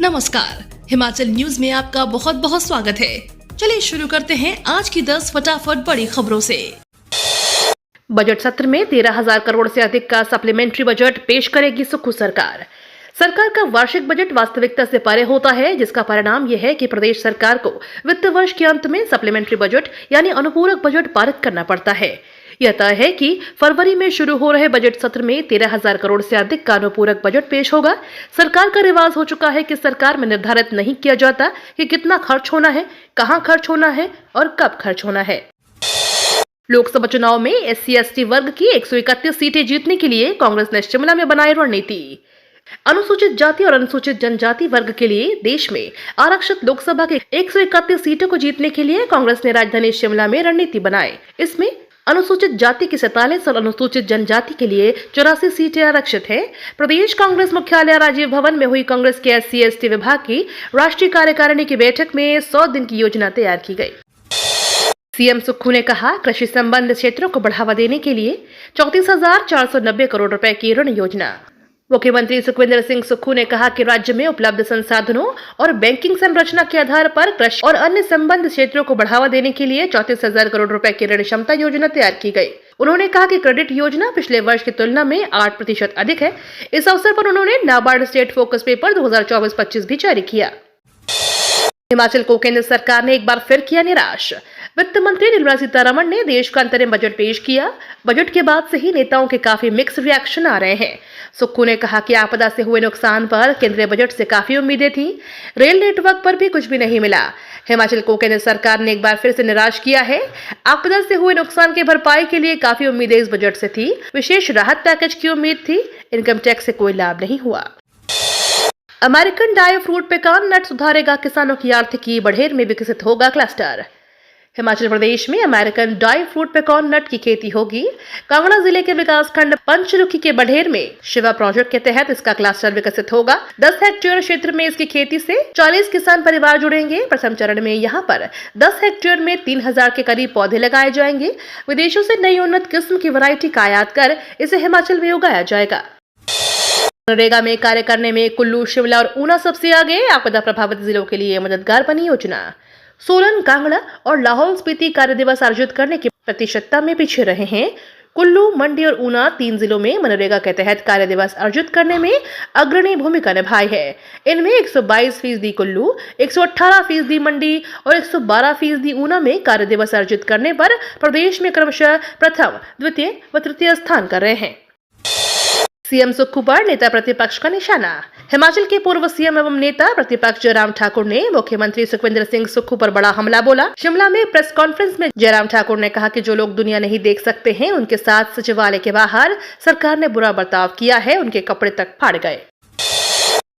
नमस्कार, हिमाचल न्यूज में आपका बहुत बहुत स्वागत है। चलिए शुरू करते हैं आज की 10 फटाफट बड़ी खबरों से। बजट सत्र में 13,000 करोड़ से अधिक का सप्लीमेंट्री बजट पेश करेगी सुक्खू सरकार। सरकार का वार्षिक बजट वास्तविकता से परे होता है, जिसका परिणाम यह है कि प्रदेश सरकार को वित्त वर्ष के अंत में सप्लीमेंट्री बजट यानी अनुपूरक बजट पारित करना पड़ता है। यह तय है कि फरवरी में शुरू हो रहे बजट सत्र में 13,000 करोड़ से अधिक का अनुपूरक बजट पेश होगा। सरकार का रिवाज हो चुका है कि सरकार में निर्धारित नहीं किया जाता कि कितना खर्च होना है, कहां खर्च होना है और कब खर्च होना है। लोकसभा चुनाव में SC/ST वर्ग की 131 सीटें जीतने के लिए कांग्रेस ने शिमला में बनाई रणनीति। अनुसूचित जाति और अनुसूचित जनजाति वर्ग के लिए देश में आरक्षित लोकसभा के 131 सीटों को जीतने के लिए कांग्रेस ने राजधानी शिमला में रणनीति बनाई। इसमें अनुसूचित जाति की 47 और अनुसूचित जनजाति के लिए 84 सीटें आरक्षित हैं। प्रदेश कांग्रेस मुख्यालय राजीव भवन में हुई कांग्रेस के SC/ST विभाग की राष्ट्रीय कार्यकारिणी की बैठक में 100 दिन की योजना तैयार की गई। सीएम सुक्खू ने कहा, कृषि संबंध क्षेत्रों को बढ़ावा देने के लिए 34,490 करोड़ रुपए की ऋण योजना। मुख्यमंत्री सुखविंदर सिंह सुक्खू ने कहा कि राज्य में उपलब्ध संसाधनों और बैंकिंग संरचना के आधार पर कृषि और अन्य संबंध क्षेत्रों को बढ़ावा देने के लिए 34,000 करोड़ रुपए की ऋण क्षमता योजना तैयार की गई। उन्होंने कहा कि क्रेडिट योजना पिछले वर्ष की तुलना में 8% अधिक है। इस अवसर पर उन्होंने नाबार्ड स्टेट फोकस पेपर 2024-25 भी जारी किया। हिमाचल को केंद्र सरकार ने एक बार फिर किया निराश। वित्त मंत्री निर्मला सीतारमण ने देश का अंतरिम बजट पेश किया। बजट के बाद से ही नेताओं के काफी मिक्स रिएक्शन आ रहे हैं। सुक्खू ने कहा कि आपदा से हुए नुकसान पर केंद्रीय बजट से काफी उम्मीदें थीं। रेल नेटवर्क पर भी कुछ भी नहीं मिला। हिमाचल को केंद्र सरकार ने एक बार फिर से निराश किया है। आपदा से हुए नुकसान की भरपाई के लिए काफी उम्मीदें इस बजट से थी। विशेष राहत पैकेज की उम्मीद थी। इनकम टैक्स से कोई लाभ नहीं हुआ। अमेरिकन ड्राई फ्रूट पेकान नट सुधारेगा किसानों की आर्थिकी, बढ़ेर में विकसित होगा क्लस्टर। हिमाचल प्रदेश में अमेरिकन ड्राई फ्रूट पेकान नट की खेती होगी। कांगड़ा जिले के विकासखंड पंचरुखी के बढ़ेर में शिवा प्रोजेक्ट के तहत इसका क्लस्टर विकसित होगा। 10 हेक्टेयर क्षेत्र में इसकी खेती से 40 किसान परिवार जुड़ेंगे। प्रथम चरण में यहाँ पर 10 हेक्टेयर में 3,000 के करीब पौधे लगाए जाएंगे। विदेशों से नई उन्नत किस्म की वैरायटी का आयात कर इसे हिमाचल में उगाया जाएगा। मनरेगा में कार्य करने में कुल्लू, शिमला और ऊना सबसे आगे। आपदा प्रभावित जिलों के लिए मददगार बनी योजना। सोलन, कांगड़ा और लाहौल स्पीति कार्य दिवस आयोजित करने की प्रतिशतता में पीछे रहे हैं। कुल्लू, मंडी और ऊना 3 जिलों में मनरेगा के तहत कार्य दिवस आयोजित करने में अग्रणी भूमिका निभाई है। इनमें 122% कुल्लू, 118% मंडी और 112% ऊना में कार्य दिवस आयोजित करने पर प्रदेश में क्रमशः प्रथम, द्वितीय व तृतीय स्थान कर रहे हैं। सीएम सुक्खू पर नेता प्रतिपक्ष का निशाना। हिमाचल के पूर्व सीएम एवं नेता प्रतिपक्ष जयराम ठाकुर ने मुख्यमंत्री सुखविंदर सिंह सुक्खू पर बड़ा हमला बोला। शिमला में प्रेस कॉन्फ्रेंस में जयराम ठाकुर ने कहा कि जो लोग दुनिया नहीं देख सकते हैं, उनके साथ सचिवालय के बाहर सरकार ने बुरा बर्ताव किया है, उनके कपड़े तक फाड़ गए।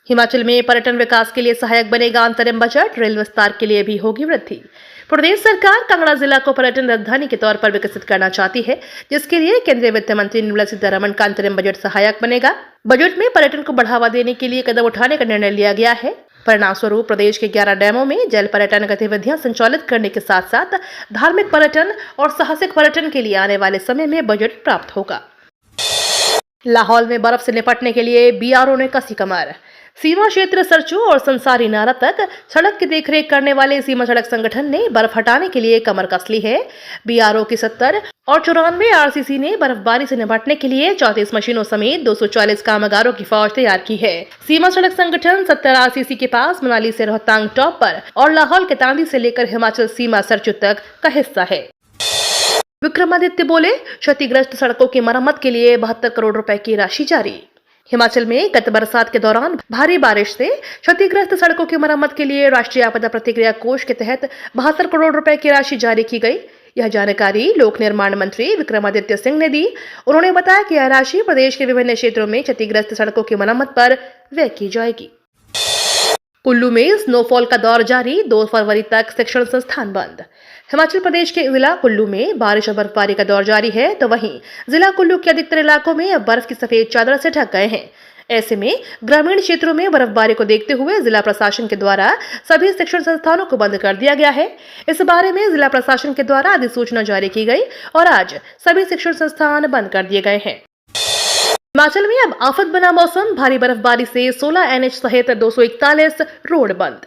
हिमाचल में पर्यटन विकास के लिए सहायक बनेगा अंतरिम बजट। रेल विस्तार के लिए भी होगी वृद्धि। प्रदेश सरकार कांगड़ा जिला को पर्यटन राजधानी के तौर पर विकसित करना चाहती है, जिसके लिए केंद्रीय वित्त मंत्री निर्मला सीतारमण का अंतरिम बजट सहायक बनेगा। बजट में पर्यटन को बढ़ावा देने के लिए कदम उठाने का निर्णय लिया गया है। परिणाम स्वरूप प्रदेश के 11 डैमों में जल पर्यटन गतिविधियां संचालित करने के साथ साथ धार्मिक पर्यटन और साहसिक पर्यटन के लिए आने वाले समय में बजट प्राप्त होगा। लाहौल में बर्फ से निपटने के लिए BRO ने कसी कमर। सीमा क्षेत्र सरचू और संसारी नाला तक सड़क की देखरेख करने वाले सीमा सड़क संगठन ने बर्फ हटाने के लिए कमर कस ली है। BRO की 70 और 94 RCC ने बर्फबारी से निपटने के लिए 34 मशीनों समेत 240 कामगारों की फौज तैयार की है। सीमा सड़क संगठन 70 RCC के पास मनाली से रोहतांग टॉप पर और लाहौल के तांदी से लेकर हिमाचल सीमा सरचू तक का हिस्सा है। विक्रमादित्य बोले, क्षतिग्रस्त सड़कों की मरम्मत के लिए 72 करोड़ रुपए की राशि जारी। हिमाचल में गत बरसात के दौरान भारी बारिश से क्षतिग्रस्त सड़कों की मरम्मत के लिए राष्ट्रीय आपदा प्रतिक्रिया कोष के तहत 72 करोड़ रुपए की राशि जारी की गई। यह जानकारी लोक निर्माण मंत्री विक्रमादित्य सिंह ने दी। उन्होंने बताया कि यह राशि प्रदेश के विभिन्न क्षेत्रों में क्षतिग्रस्त सड़कों की मरम्मत पर व्यय की जाएगी। कुल्लू में स्नोफॉल का दौर जारी। 2 फरवरी तक शिक्षण संस्थान बंद। हिमाचल प्रदेश के जिला कुल्लू में बारिश और बर्फबारी का दौर जारी है, तो वहीं जिला कुल्लू के अधिकतर इलाकों में अब बर्फ की सफेद चादर से ढक गए हैं। ऐसे में ग्रामीण क्षेत्रों में बर्फबारी को देखते हुए जिला प्रशासन के द्वारा सभी शिक्षण संस्थानों को बंद कर दिया गया है। इस बारे में जिला प्रशासन के द्वारा अधिसूचना जारी की गई और आज सभी शिक्षण संस्थान बंद कर दिए गए हैं। हिमाचल में अब आफत बना मौसम, भारी बर्फबारी से 16 NH सहित 241 रोड बंद।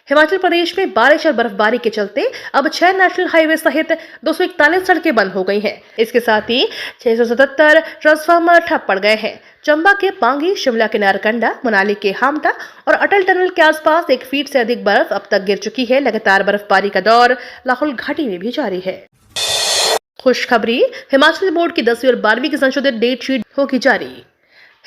हिमाचल प्रदेश में बारिश और बर्फबारी के चलते अब 6 नेशनल हाईवे सहित 241 सड़कें बंद हो गई हैं। इसके साथ ही 677 ट्रांसफार्मर ठप पड़ गए हैं। चंबा के पांगी, शिमला के नारकंडा, मनाली के हामटा और अटल टनल के आसपास 1 फीट से अधिक बर्फ अब तक गिर चुकी है। लगातार बर्फबारी का दौर लाहौल घाटी में भी जारी है। खुशखबरी, हिमाचल बोर्ड की 10वीं और 12वीं की संशोधित डेट शीट होगी जारी।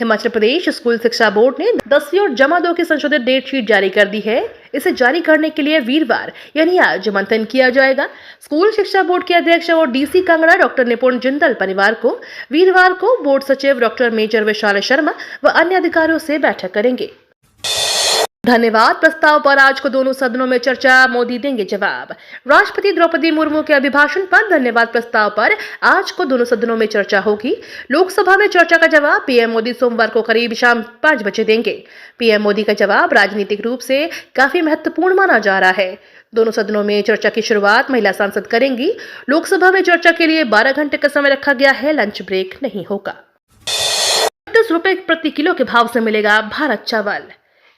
हिमाचल प्रदेश स्कूल शिक्षा बोर्ड ने 10वीं और जमा 2 की संशोधित डेट शीट जारी कर दी है। इसे जारी करने के लिए वीरवार यानी आज मंथन किया जाएगा। स्कूल शिक्षा बोर्ड के अध्यक्ष और DC कांगड़ा डॉक्टर निपुण जिंदल परिवार को वीरवार को बोर्ड सचिव डॉक्टर मेजर विशाल शर्मा व अन्य अधिकारियों से बैठक करेंगे। धन्यवाद प्रस्ताव पर आज को दोनों सदनों में चर्चा, मोदी देंगे जवाब। राष्ट्रपति द्रौपदी मुर्मू के अभिभाषण पर धन्यवाद प्रस्ताव पर आज को दोनों सदनों में चर्चा होगी। लोकसभा में चर्चा का जवाब पीएम मोदी सोमवार को करीब शाम 5 बजे देंगे। पीएम मोदी का जवाब राजनीतिक रूप से काफी महत्वपूर्ण माना जा रहा है। दोनों सदनों में चर्चा की शुरुआत महिला सांसद करेंगी। लोकसभा में चर्चा के लिए 12 घंटे का समय रखा गया है। लंच ब्रेक नहीं होगा। 30 रुपए प्रति किलो के भाव से मिलेगा भारत चावल।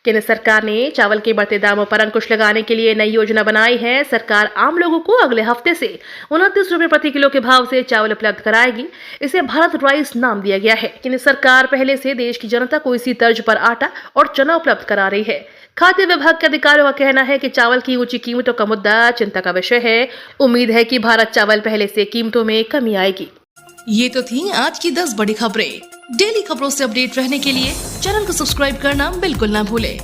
केंद्र सरकार ने चावल के बढ़ते दामों पर अंकुश लगाने के लिए नई योजना बनाई है। सरकार आम लोगों को अगले हफ्ते से 29 रुपए प्रति किलो के भाव से चावल उपलब्ध कराएगी। इसे भारत राइस नाम दिया गया है। केंद्र सरकार पहले से देश की जनता को इसी तर्ज पर आटा और चना उपलब्ध करा रही है। खाद्य विभाग के अधिकारियों का कहना है कि चावल की ऊंची कीमतों का मुद्दा चिंता का विषय है। उम्मीद है कि भारत चावल पहले से कीमतों में कमी आएगी। ये तो थी आज की 10 बड़ी खबरें। डेली खबरों से अपडेट रहने के लिए चैनल को सब्सक्राइब करना बिल्कुल ना भूलें।